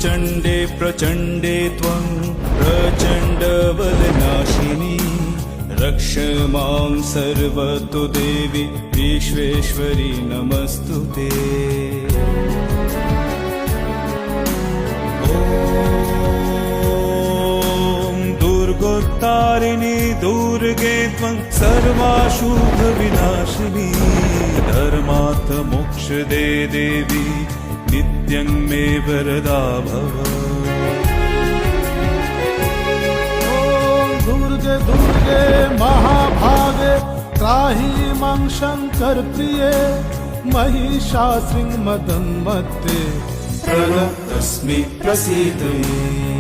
प्रचण्डे प्रचण्डे त्वं प्रचण्डवदनाशिनी रक्ष मां सर्वतो देवी विश्वेश्वरी नमस्तुते। दुर्गोत्तारिणी दुर्गे त्वं सर्वाशुभविनाशिनी धर्मार्थ मोक्षदे देवी नित्यं मे वरदा भव। दुर्गे दुर्गे महाभागे त्राहि मां शंकर प्रिये महिषासुरमर्दनमत्ते प्रणतस्मि प्रसीद मे।